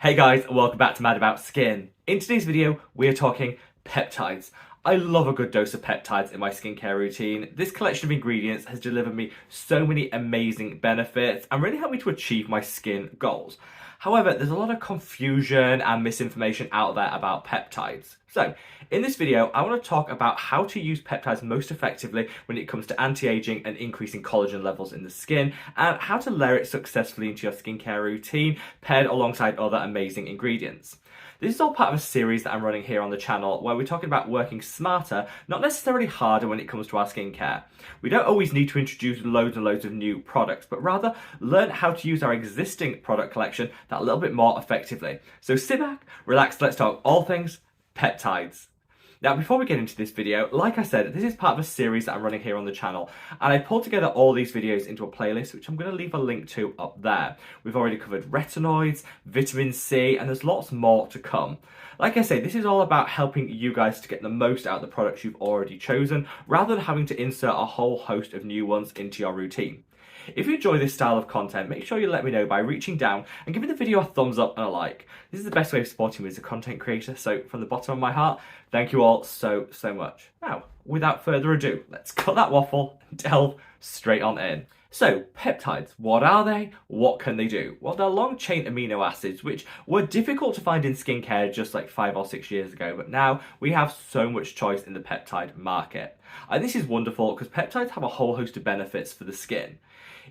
Hey guys, and welcome back to Mad About Skin. In today's video, we are talking peptides. I love a good dose of peptides in my skincare routine. This collection of ingredients has delivered me so many amazing benefits and really helped me to achieve my skin goals. However, there's a lot of confusion and misinformation out there about peptides. So, in this video, I want to talk about how to use peptides most effectively when it comes to anti-aging and increasing collagen levels in the skin, and how to layer it successfully into your skincare routine, paired alongside other amazing ingredients. This is all part of a series that I'm running here on the channel where we're talking about working smarter, not necessarily harder when it comes to our skincare. We don't always need to introduce loads and loads of new products, but rather learn how to use our existing product collection that a little bit more effectively. So sit back, relax, let's talk all things peptides. Now, before we get into this video, like I said, this is part of a series that I'm running here on the channel, and I pulled together all these videos into a playlist, which I'm going to leave a link to up there. We've already covered retinoids, vitamin C, and there's lots more to come. Like I say, this is all about helping you guys to get the most out of the products you've already chosen, rather than having to insert a whole host of new ones into your routine. If you enjoy this style of content, make sure you let me know by reaching down and giving the video a thumbs up and a like. This is the best way of supporting me as a content creator, so from the bottom of my heart, thank you all so much. Now, without further ado, let's cut that waffle and delve straight on in. So, peptides, what are they? What can they do? Well, they're long-chain amino acids, which were difficult to find in skincare just like 5 or 6 years ago, but now we have so much choice in the peptide market. And this is wonderful because peptides have a whole host of benefits for the skin.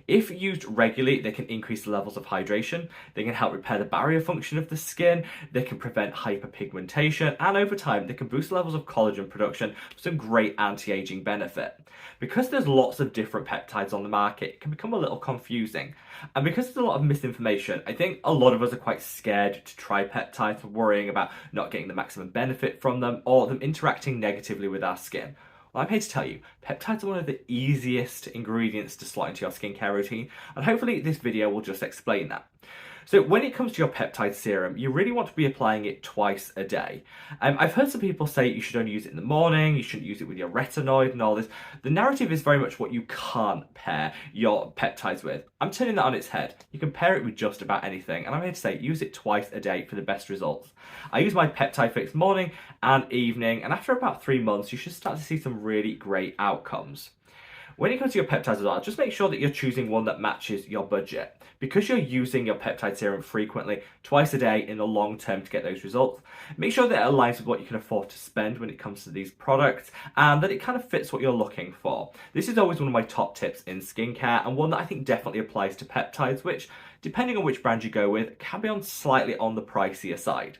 If used regularly, they can increase the levels of hydration, they can help repair the barrier function of the skin, they can prevent hyperpigmentation, and over time they can boost the levels of collagen production for some great anti-aging benefit. Because there's lots of different peptides on the market, it can become a little confusing. And because there's a lot of misinformation, I think a lot of us are quite scared to try peptides, worrying about not getting the maximum benefit from them or them interacting negatively with our skin. Well, I'm here to tell you, peptides are one of the easiest ingredients to slot into your skincare routine, and hopefully this video will just explain that. So when it comes to your peptide serum, you really want to be applying it twice a day. I've heard some people say you should only use it in the morning, you shouldn't use it with your retinoid and all this. The narrative is very much what you can't pair your peptides with. I'm turning that on its head. You can pair it with just about anything, and I'm here to say use it twice a day for the best results. I use my peptide fix morning and evening, and after about 3 months, you should start to see some really great outcomes. When it comes to your peptides as well, just make sure that you're choosing one that matches your budget. Because you're using your peptide serum frequently, twice a day in the long term to get those results, make sure that it aligns with what you can afford to spend when it comes to these products and that it kind of fits what you're looking for. This is always one of my top tips in skincare and one that I think definitely applies to peptides, which, depending on which brand you go with, can be on slightly on the pricier side.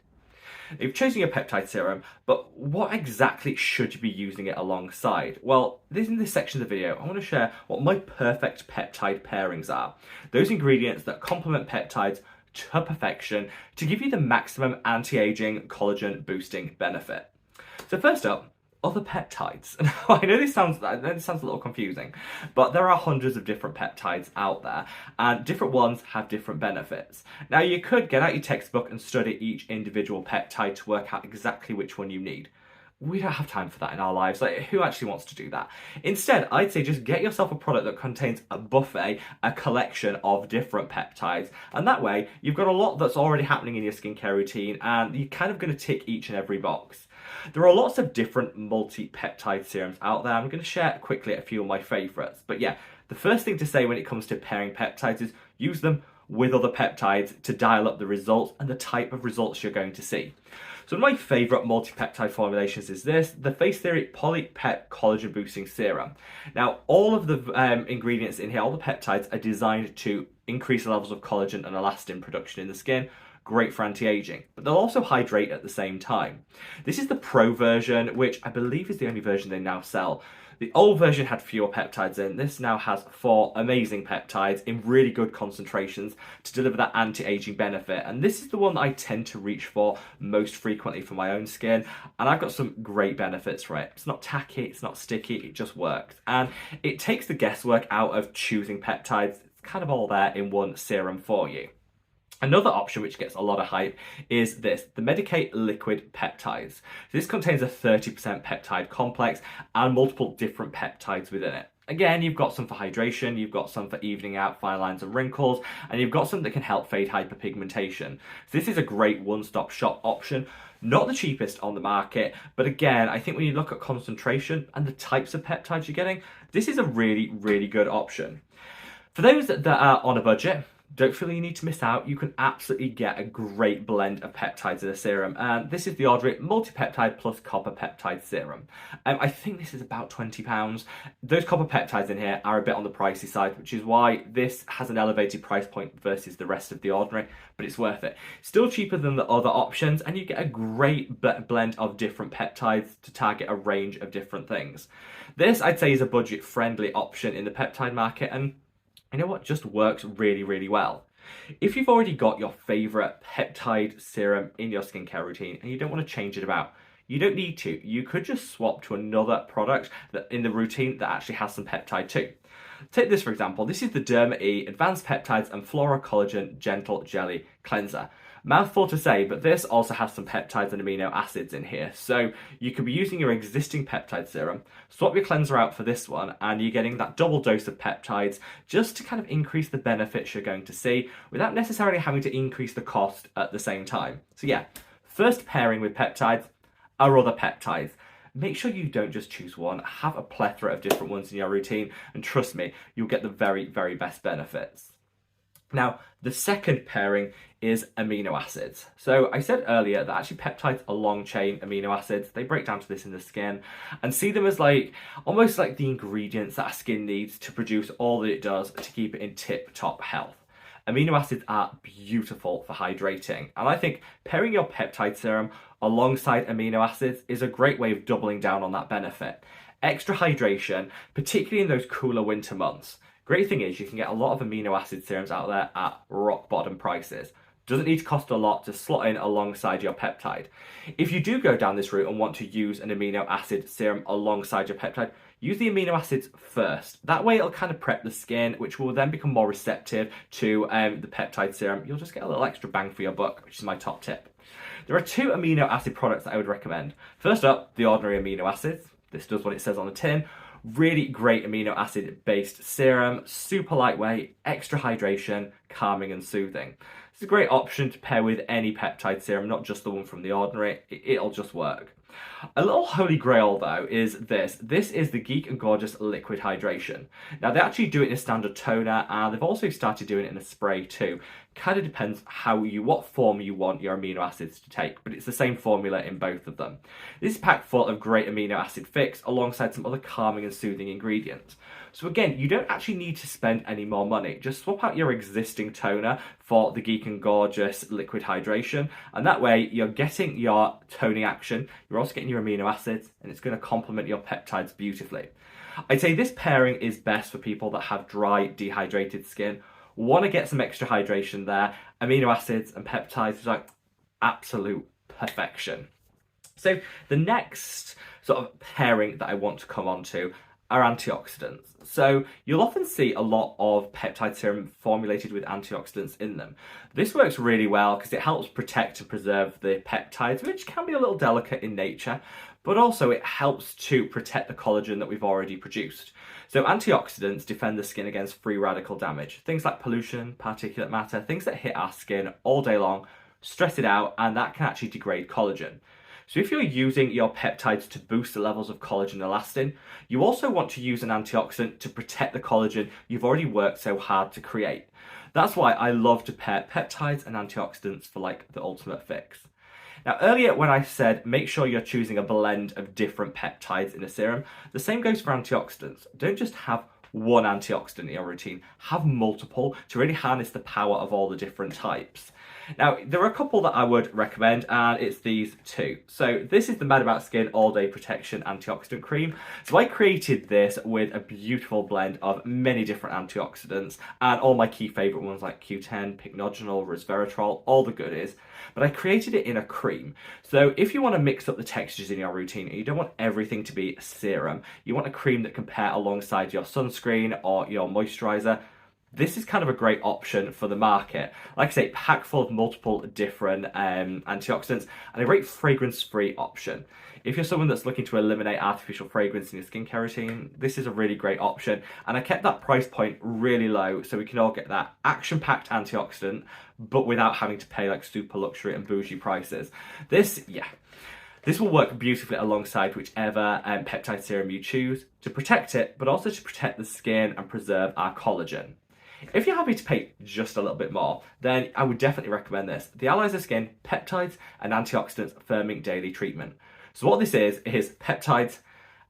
You've chosen your peptide serum, but what exactly should you be using it alongside? Well, in this section of the video, I want to share what my perfect peptide pairings are. Those ingredients that complement peptides to perfection to give you the maximum anti-aging collagen boosting benefit. So first up, other peptides. Now, I know this sounds a little confusing, but there are hundreds of different peptides out there, and different ones have different benefits. Now, you could get out your textbook and study each individual peptide to work out exactly which one you need. We don't have time for that in our lives. Like, who actually wants to do that? Instead, I'd say just get yourself a product that contains a buffet, a collection of different peptides. And that way, you've got a lot that's already happening in your skincare routine, and you're kind of going to tick each and every box. There are lots of different multi-peptide serums out there. I'm going to share quickly a few of my favourites. But yeah, the first thing to say when it comes to pairing peptides is use them with other peptides to dial up the results and the type of results you're going to see. So one of my favourite multi-peptide formulations is this, the Face Theory Polypep Collagen Boosting Serum. Now, all of the ingredients in here, all the peptides are designed to increase the levels of collagen and elastin production in the skin. Great for anti-aging, but they'll also hydrate at the same time. This is the Pro version, which I believe is the only version they now sell. The old version had fewer peptides in. This now has 4 amazing peptides in really good concentrations to deliver that anti-aging benefit. And this is the one that I tend to reach for most frequently for my own skin. And I've got some great benefits for it. It's not tacky, it's not sticky, it just works. And it takes the guesswork out of choosing peptides. It's kind of all there in one serum for you. Another option which gets a lot of hype is this, the Medicate Liquid Peptides. This contains a 30% peptide complex and multiple different peptides within it. Again, you've got some for hydration, you've got some for evening out fine lines and wrinkles, and you've got some that can help fade hyperpigmentation. So this is a great one-stop shop option. Not the cheapest on the market, but again, I think when you look at concentration and the types of peptides you're getting, this is a really, really good option. For those that are on a budget, don't feel you need to miss out. You can absolutely get a great blend of peptides in a serum. And this is the Ordinary Multi-Peptide plus Copper Peptide Serum. I think this is about £20. Those copper peptides in here are a bit on the pricey side, which is why this has an elevated price point versus the rest of the Ordinary, but it's worth it. Still cheaper than the other options, and you get a great blend of different peptides to target a range of different things. This, I'd say, is a budget-friendly option in the peptide market, and you know what, just works really, really well. If you've already got your favourite peptide serum in your skincare routine and you don't want to change it about, you don't need to. You could just swap to another product that in the routine that actually has some peptide too. Take this for example. This is the Derma E Advanced Peptides and Flora Collagen Gentle Jelly Cleanser. Mouthful to say, but this also has some peptides and amino acids in here. So you could be using your existing peptide serum, swap your cleanser out for this one, and you're getting that double dose of peptides just to kind of increase the benefits you're going to see without necessarily having to increase the cost at the same time. So yeah, first pairing with peptides are other peptides. Make sure you don't just choose one, have a plethora of different ones in your routine, and trust me, you'll get the very, very best benefits. Now, the second pairing is amino acids. So I said earlier that actually peptides are long chain amino acids. They break down to this in the skin, and see them as like almost like the ingredients that our skin needs to produce all that it does to keep it in tip-top health. Amino acids are beautiful for hydrating, and I think pairing your peptide serum alongside amino acids is a great way of doubling down on that benefit. Extra hydration, particularly in those cooler winter months. Great thing is you can get a lot of amino acid serums out there at rock bottom prices. Doesn't need to cost a lot to slot in alongside your peptide. If you do go down this route and want to use an amino acid serum alongside your peptide, use the amino acids first. That way it'll kind of prep the skin, which will then become more receptive to the peptide serum. You'll just get a little extra bang for your buck, which is my top tip. There are two amino acid products that I would recommend. First up, the Ordinary amino acids. This does what it says on the tin. Really great amino acid based serum, super lightweight, extra hydration, calming and soothing. It's a great option to pair with any peptide serum, not just the one from the Ordinary. It'll just work. A little holy grail though is this. This is the Geek and Gorgeous Liquid Hydration. Now they actually do it in a standard toner, and they've also started doing it in a spray too. Kind of depends what form you want your amino acids to take, but it's the same formula in both of them. This is packed full of great amino acid fix alongside some other calming and soothing ingredients. So again, you don't actually need to spend any more money. Just swap out your existing toner for the Geek and Gorgeous Liquid Hydration, and that way you're getting your toning action, you're also getting your amino acids, and it's going to complement your peptides beautifully. I'd say this pairing is best for people that have dry, dehydrated skin, want to get some extra hydration there. Amino acids and peptides is like absolute perfection. So the next sort of pairing that I want to come on to are antioxidants. So you'll often see a lot of peptide serum formulated with antioxidants in them. This works really well because it helps protect and preserve the peptides, which can be a little delicate in nature, but also it helps to protect the collagen that we've already produced. So antioxidants defend the skin against free radical damage. Things like pollution, particulate matter, things that hit our skin all day long, stress it out, and that can actually degrade collagen. So if you're using your peptides to boost the levels of collagen and elastin, you also want to use an antioxidant to protect the collagen you've already worked so hard to create. That's why I love to pair peptides and antioxidants for like the ultimate fix. Now earlier when I said make sure you're choosing a blend of different peptides in a serum, the same goes for antioxidants. Don't just have one antioxidant in your routine, have multiple to really harness the power of all the different types. Now, there are a couple that I would recommend, and it's these two. So this is the Mad About Skin All Day Protection Antioxidant Cream. So I created this with a beautiful blend of many different antioxidants and all my key favourite ones like Q10, pycnogenol, resveratrol, all the goodies. But I created it in a cream. So if you want to mix up the textures in your routine and you don't want everything to be a serum, you want a cream that can pair alongside your sunscreen or your moisturiser, this is kind of a great option for the market. Like I say, packed full of multiple different antioxidants and a great fragrance-free option. If you're someone that's looking to eliminate artificial fragrance in your skincare routine, this is a really great option. And I kept that price point really low so we can all get that action-packed antioxidant, but without having to pay like super luxury and bougie prices. This will work beautifully alongside whichever peptide serum you choose to protect it, but also to protect the skin and preserve our collagen. If you're happy to pay just a little bit more, then I would definitely recommend this. The Allies of Skin Peptides and Antioxidants Firming Daily Treatment. So what this is peptides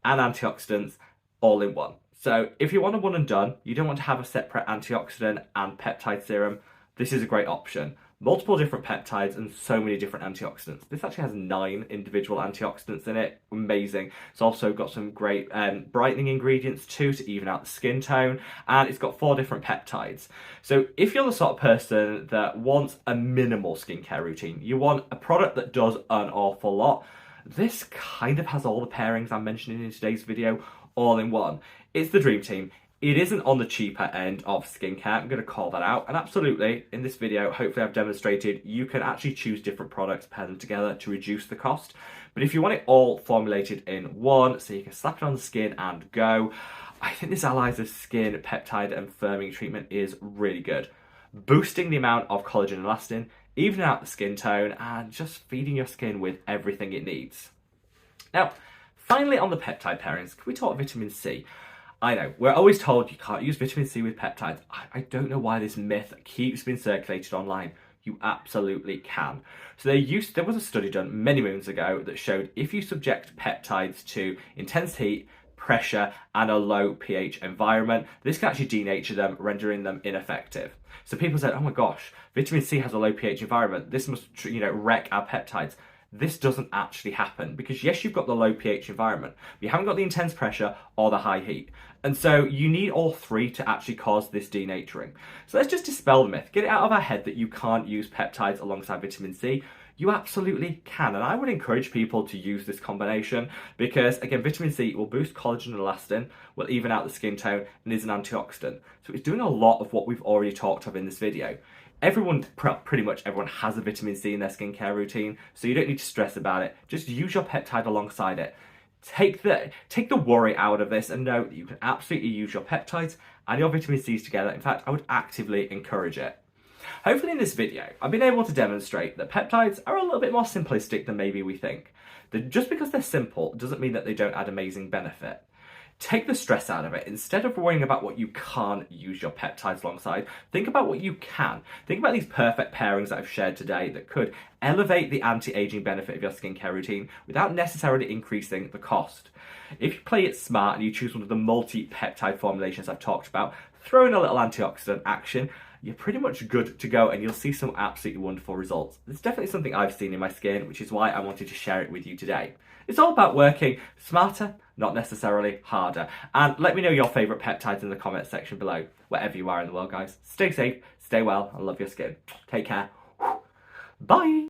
and antioxidants all in one. So if you want a one and done, you don't want to have a separate antioxidant and peptide serum, this is a great option. Multiple different peptides and so many different antioxidants. This actually has 9 individual antioxidants in it. Amazing. It's also got some great brightening ingredients too to even out the skin tone. And it's got 4 different peptides. So if you're the sort of person that wants a minimal skincare routine, you want a product that does an awful lot, this kind of has all the pairings I'm mentioning in today's video all in one. It's the dream team. It isn't on the cheaper end of skincare, I'm going to call that out. And absolutely, in this video, hopefully I've demonstrated you can actually choose different products, pair them together to reduce the cost. But if you want it all formulated in one, so you can slap it on the skin and go, I think this Allies of Skin peptide and firming treatment is really good. Boosting the amount of collagen and elastin, evening out the skin tone, and just feeding your skin with everything it needs. Now, finally on the peptide pairings, can we talk vitamin C? I know, we're always told you can't use vitamin C with peptides. I don't know why this myth keeps being circulated online. You absolutely can. So there was a study done many moons ago that showed if you subject peptides to intense heat, pressure, and a low pH environment, this can actually denature them, rendering them ineffective. So people said, oh my gosh, vitamin C has a low pH environment. This must, wreck our peptides. This doesn't actually happen because yes, you've got the low pH environment, but you haven't got the intense pressure or the high heat. And so you need all 3 to actually cause this denaturing. So let's just dispel the myth, get it out of our head that you can't use peptides alongside vitamin C. You absolutely can, and I would encourage people to use this combination because, again, vitamin C will boost collagen and elastin, will even out the skin tone, and is an antioxidant. So it's doing a lot of what we've already talked of in this video. Pretty much everyone has a vitamin C in their skincare routine, so you don't need to stress about it. Just use your peptide alongside it. Take the worry out of this and know that you can absolutely use your peptides and your vitamin C's together. In fact, I would actively encourage it. Hopefully in this video, I've been able to demonstrate that peptides are a little bit more simplistic than maybe we think. That just because they're simple doesn't mean that they don't add amazing benefit. Take the stress out of it. Instead of worrying about what you can't use your peptides alongside, think about what you can. Think about these perfect pairings that I've shared today that could elevate the anti-aging benefit of your skincare routine without necessarily increasing the cost. If you play it smart and you choose one of the multi-peptide formulations I've talked about, throw in a little antioxidant action, you're pretty much good to go and you'll see some absolutely wonderful results. It's definitely something I've seen in my skin, which is why I wanted to share it with you today. It's all about working smarter, not necessarily harder. And let me know your favourite peptides in the comments section below, wherever you are in the world, guys. Stay safe, stay well, and love your skin. Take care. Bye!